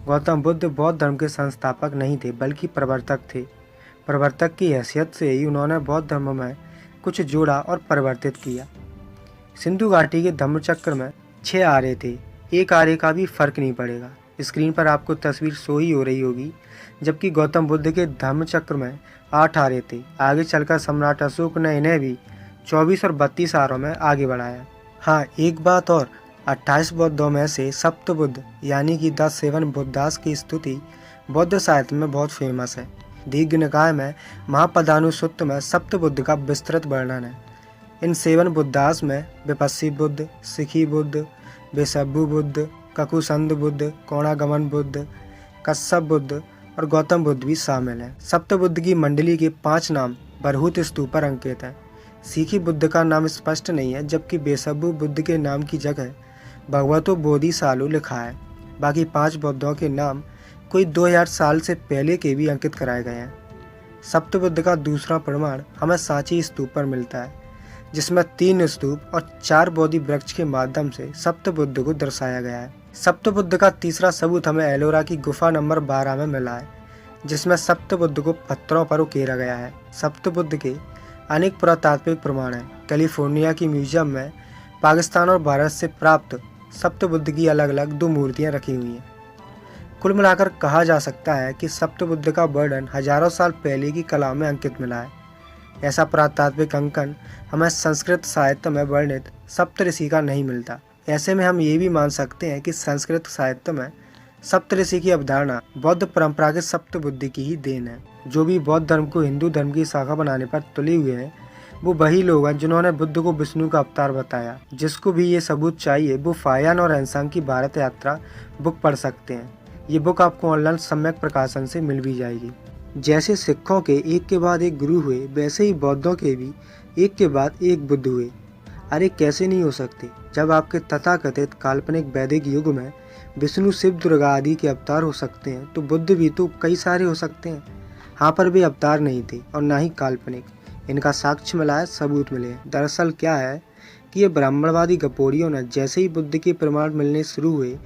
गौतम बुद्ध बौद्ध धर्म के संस्थापक नहीं थे बल्कि प्रवर्तक थे। प्रवर्तक की हैसियत से ही उन्होंने बौद्ध धर्म में कुछ जोड़ा और परिवर्तित किया। सिंधु घाटी के धम्मचक्र में 6 आर्य थे, एक आर्य का भी फर्क नहीं पड़ेगा। स्क्रीन पर आपको तस्वीर शो ही हो रही होगी, जबकि गौतम बुद्ध के धम्मचक्र में 8 आर्य थे। आगे चलकर सम्राट अशोक ने इन्हें भी 24 और 32 आरों में आगे बढ़ाया। हाँ, एक बात और, 28 बौद्धों में से सप्त बुद्ध यानी कि द 7 बुद्धास की स्तुति बौद्ध साहित्य में बहुत फेमस है। दीर्घ निकाय में महापदानुसुत्त में सप्त बुद्ध का विस्तृत वर्णन है। इन 7 बुद्धास में विपस्सी बुद्ध, सिखी बुद्ध, वेशभु बुद्ध, ककुसंद बुद्ध, कोणागमन बुद्ध, कश्यप बुद्ध और गौतम बुद्ध भी शामिल हैं। सप्त बुद्ध की मंडली के 5 नाम बरहुत स्तूप पर अंकित हैं। सिखी बुद्ध का नाम स्पष्ट नहीं है, जबकि वेशभु बुद्ध के नाम की जगह भगवतो बोधिसालु लिखा है। बाकी 5 बौद्धों के नाम कोई 2000 साल से पहले के भी अंकित कराए गए हैं। सप्त बुद्ध का दूसरा प्रमाण हमें सांची स्तूप पर मिलता है, जिसमें 3 स्तूप और 4 बोधि वृक्ष के माध्यम से सप्त बुद्ध को दर्शाया गया है। सप्त बुद्ध का तीसरा सबूत हमें एलोरा की गुफा नंबर 12 में मिला है, जिसमें सप्त बुद्ध को पत्थरों पर उकेरा गया है। सप्त बुद्ध के अनेक पुरातात्विक प्रमाण हैं। कैलिफोर्निया की म्यूजियम में पाकिस्तान और भारत से प्राप्त सप्त बुद्ध की अलग अलग 2 मूर्तियां रखी हुई हैं। कुल मिलाकर कहा जा सकता है कि सप्त बुद्ध का वर्णन हजारों साल पहले की कला में अंकित मिला है। ऐसा पुरातात्विक अंकन हमें संस्कृत साहित्य में वर्णित सप्तऋषि का नहीं मिलता। ऐसे में हम ये भी मान सकते हैं कि संस्कृत साहित्य में सप्तऋषि की अवधारणा बौद्ध परंपरा के सप्त बुद्ध की ही देन है। जो भी बौद्ध धर्म को हिंदू धर्म की शाखा बनाने पर तुले हुए हैं, वो वही लोग हैं जिन्होंने बुद्ध को विष्णु का अवतार बताया। जिसको भी ये सबूत चाहिए वो फायान और एनसांग की भारत यात्रा बुक पढ़ सकते हैं। ये बुक आपको ऑनलाइन सम्यक प्रकाशन से मिल भी जाएगी। जैसे सिखों के एक के बाद एक गुरु हुए, वैसे ही बौद्धों के भी एक के बाद एक बुद्ध हुए। अरे कैसे नहीं हो सकते, जब आपके तथाकथित काल्पनिक वैदिक युग में विष्णु, शिव, दुर्गा आदि के अवतार हो सकते हैं, तो बुद्ध भी तो कई सारे हो सकते हैं। हाँ, पर वे अवतार नहीं थे और ना ही काल्पनिक। इनका साक्ष्य मिला है, सबूत मिले हैं। दरअसल क्या है कि ये ब्राह्मणवादी गपोड़ियों ने जैसे ही बुद्ध के प्रमाण मिलने शुरू हुए,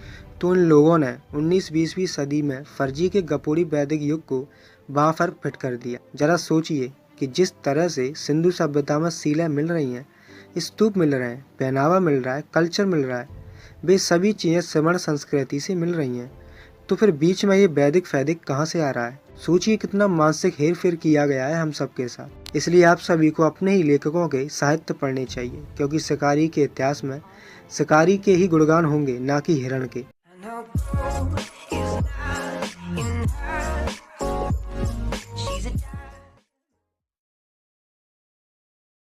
तो इन लोगों ने 19-20वीं सदी में फर्जी के गपोड़ी वैदिक युग को वहाँ पर फिट कर दिया। जरा सोचिए कि जिस तरह से सिंधु सभ्यता में शिलाएं मिल रही हैं, स्तूप मिल रहे हैं, पहनावा मिल रहा है, कल्चर मिल रहा है, वे सभी चीज़ें श्रवण संस्कृति से मिल रही हैं, तो फिर बीच में ये वैदिक फैदिक कहाँ से आ रहा है? सोचिए कितना मानसिक हेर फेर किया गया है हम सबके साथ। इसलिए आप सभी को अपने ही लेखकों के साहित्य पढ़ने चाहिए, क्योंकि शिकारी के इतिहास में शिकारी के ही गुणगान होंगे, ना कि हिरण के।